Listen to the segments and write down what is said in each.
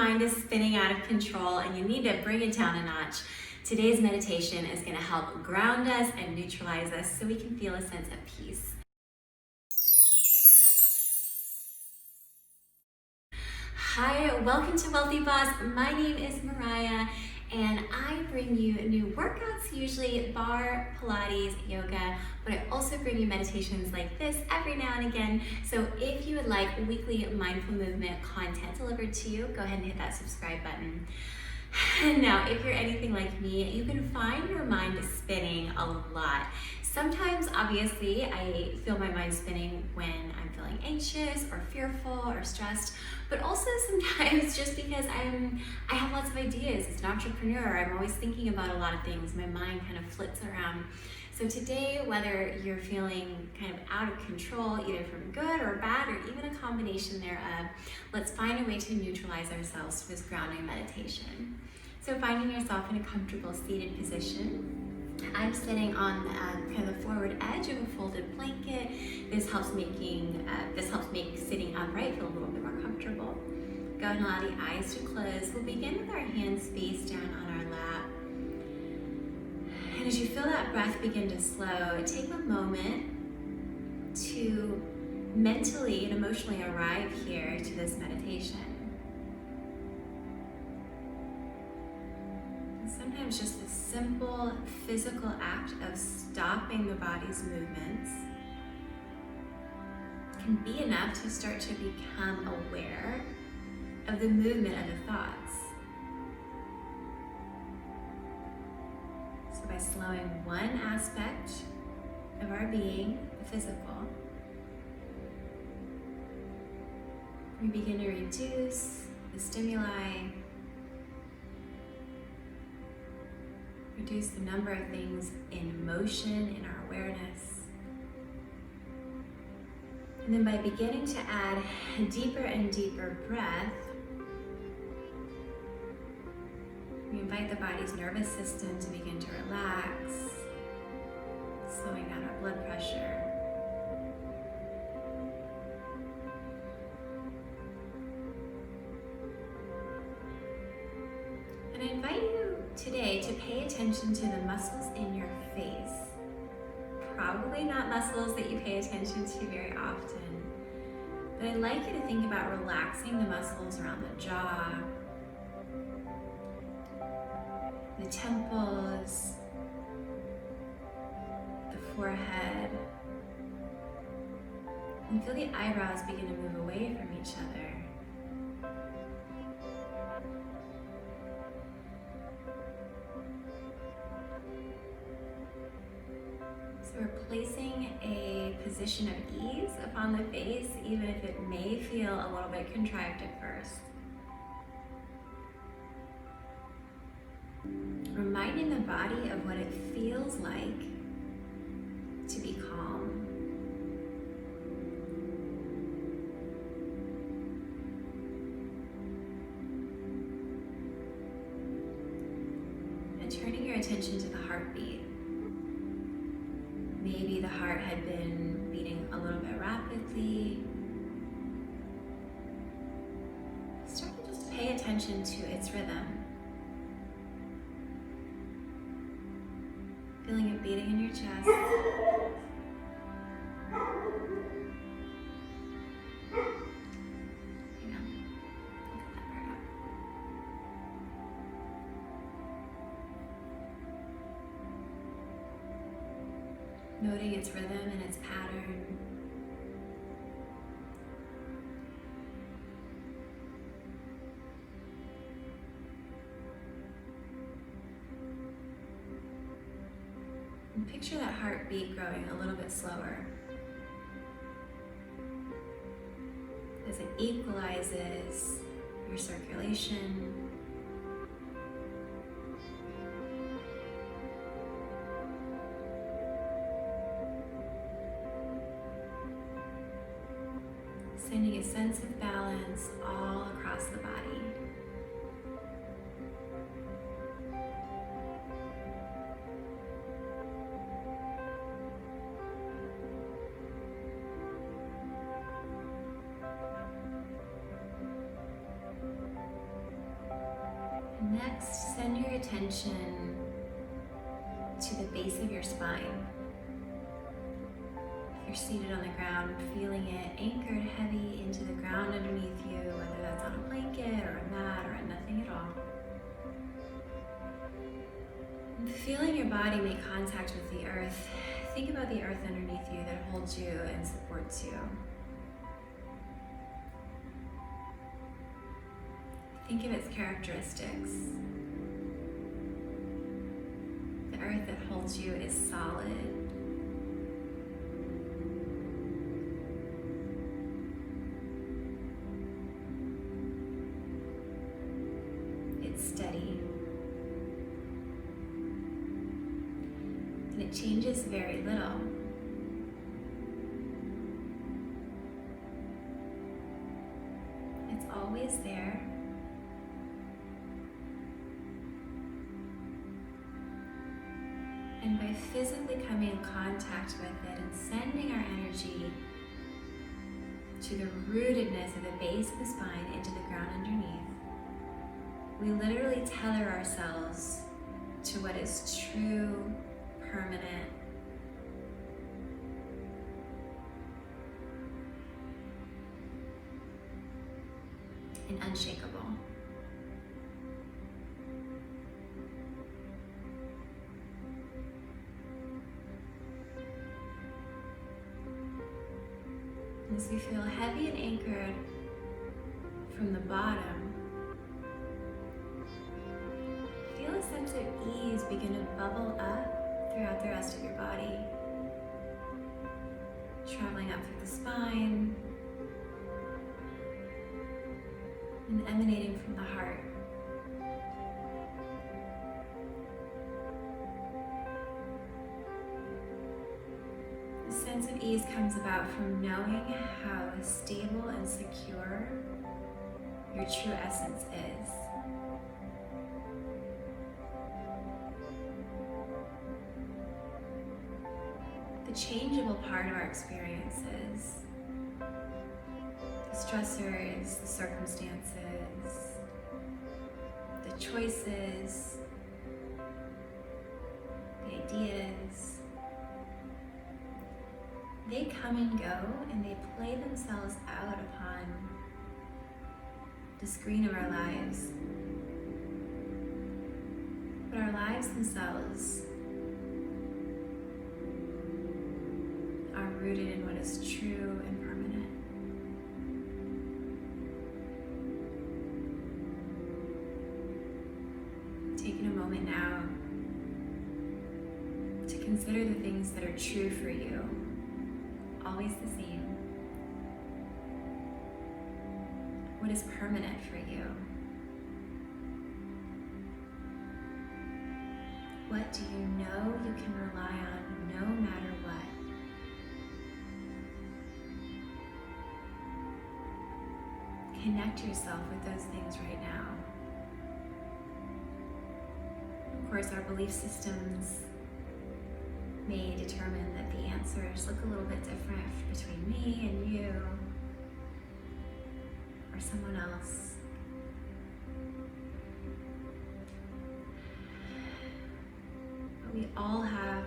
mind is spinning out of control and you need to bring it down a notch, today's meditation is going to help ground us and neutralize us so we can feel a sense of peace. Hi, welcome to Wealthy Boss. My name is Mariah and I bring you new workouts, usually barre, Pilates, yoga, but I also bring you meditations like this every now and again. So if you would like weekly mindful movement content delivered to you, go ahead and hit that subscribe button. Now, if you're anything like me, you can find your mind spinning a lot. Sometimes, obviously, I feel my mind spinning when I'm feeling anxious or fearful or stressed, but also sometimes just because I have lots of ideas. As an entrepreneur, I'm always thinking about a lot of things. My mind kind of flits around. So today, whether you're feeling kind of out of control, either from good or bad, or even a combination thereof, let's find a way to neutralize ourselves with grounding meditation. So finding yourself in a comfortable seated position. I'm sitting on kind of the forward edge of a folded blanket. This helps make sitting upright feel a little bit more comfortable. Go ahead and allow the eyes to close. We'll begin with our hands face down on our lap. And as you feel that breath begin to slow, take a moment to mentally and emotionally arrive here to this meditation. And sometimes just the simple physical act of stopping the body's movements can be enough to start to become aware of the movement of the thoughts. By slowing one aspect of our being, the physical, we begin to reduce the stimuli, reduce the number of things in motion in our awareness. And then by beginning to add a deeper and deeper breath, we invite the body's nervous system to begin to relax, slowing down our blood pressure. And I invite you today to pay attention to the muscles in your face. Probably not muscles that you pay attention to very often, but I'd like you to think about relaxing the muscles around the jaw, the temples, the forehead, and feel the eyebrows begin to move away from each other. So we're placing a position of ease upon the face, even if it may feel a little bit contrived at first. Reminding the body of what it feels like to be calm. And turning your attention to the heartbeat. Maybe the heart had been beating a little bit rapidly. Start to just pay attention to its rhythm. Feeling it beating in your chest. Hang on. I'll get that part out. Noting its rhythm and its pattern. And picture that heartbeat growing a little bit slower as it equalizes your circulation. Sending a sense of balance all across the body. Next, send your attention to the base of your spine. If you're seated on the ground, feeling it anchored heavy into the ground underneath you, whether that's on a blanket or a mat or nothing at all. And feeling your body make contact with the earth, think about the earth underneath you that holds you and supports you. Think of its characteristics. The earth that holds you is solid. It's steady. And it changes very little. It's always there. And by physically coming in contact with it and sending our energy to the rootedness of the base of the spine into the ground underneath, we literally tether ourselves to what is true, permanent, and unshakable. As we feel heavy and anchored from the bottom, feel a sense of ease begin to bubble up throughout the rest of your body, traveling up through the spine and emanating from the heart. The sense of ease comes about from knowing how stable and secure your true essence is. The changeable part of our experiences, the stressors, the circumstances, the choices, the ideas, they come and go and they play themselves out upon the screen of our lives. But our lives themselves are rooted in what is true and permanent. Taking a moment now to consider the things that are true for you, always the same. What is permanent for you? What do you know you can rely on no matter what? Connect yourself with those things right now. Of course, our belief systems may determine that the answers look a little bit different between me and you or someone else. But we all have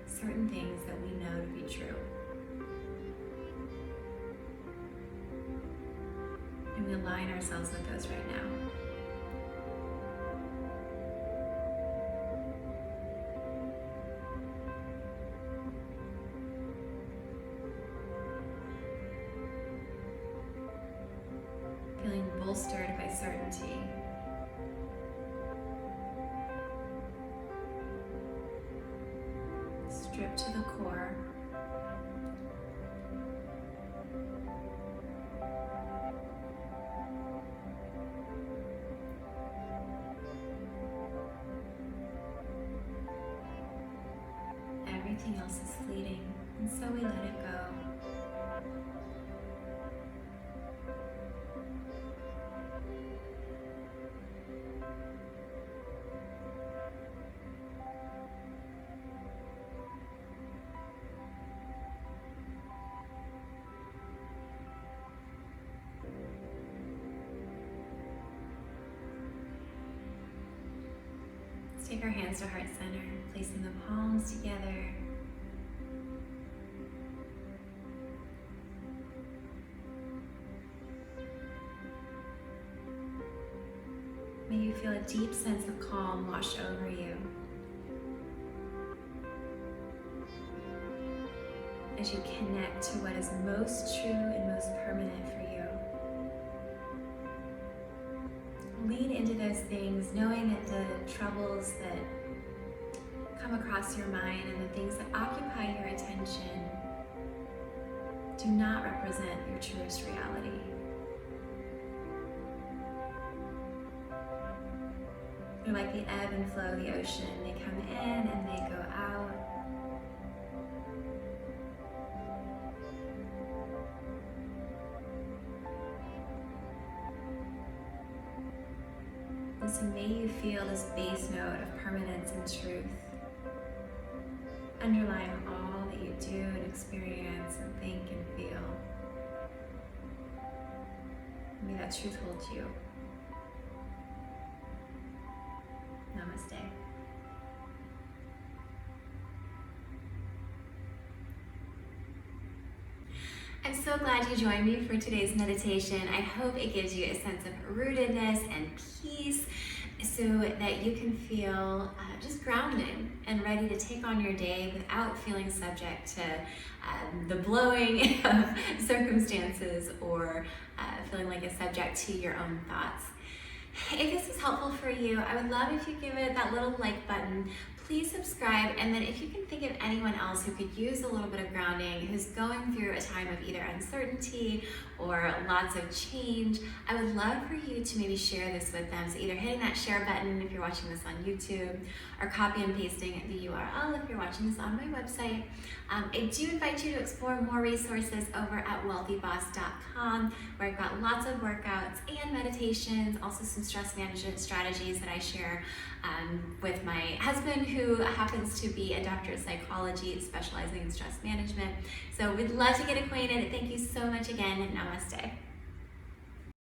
certain things that we know to be true. And we align ourselves with those right now. Feeling bolstered by certainty. Stripped to the core. Everything else is fleeting, and so we let it go. Take our hands to heart center, placing the palms together. May you feel a deep sense of calm wash over you as you connect to what is most true and most permanent for you. Lean into those things, knowing that the troubles that come across your mind and the things that occupy your attention do not represent your truest reality. They're like the ebb and flow of the ocean. They come in and they go out. And so may you feel this base note of permanence and truth underlying all that you do and experience and think and feel. May that truth hold you. Namaste. I'm so glad you joined me for today's meditation. I hope it gives you a sense of rootedness and peace so that you can feel just grounded and ready to take on your day without feeling subject to the blowing of circumstances or feeling like a subject to your own thoughts. If this was helpful for you, I would love if you give it that little like button. Please subscribe, and then if you can think of anyone else who could use a little bit of grounding, who's going through a time of either uncertainty or lots of change, I would love for you to maybe share this with them. So either hitting that share button if you're watching this on YouTube, or copy and pasting the URL if you're watching this on my website. I do invite you to explore more resources over at wealthyboss.com, where I've got lots of workouts and meditations, also some stress management strategies that I share with my husband, who happens to be a doctor of psychology specializing in stress management. So we'd love to get acquainted. Thank you so much again, and namaste.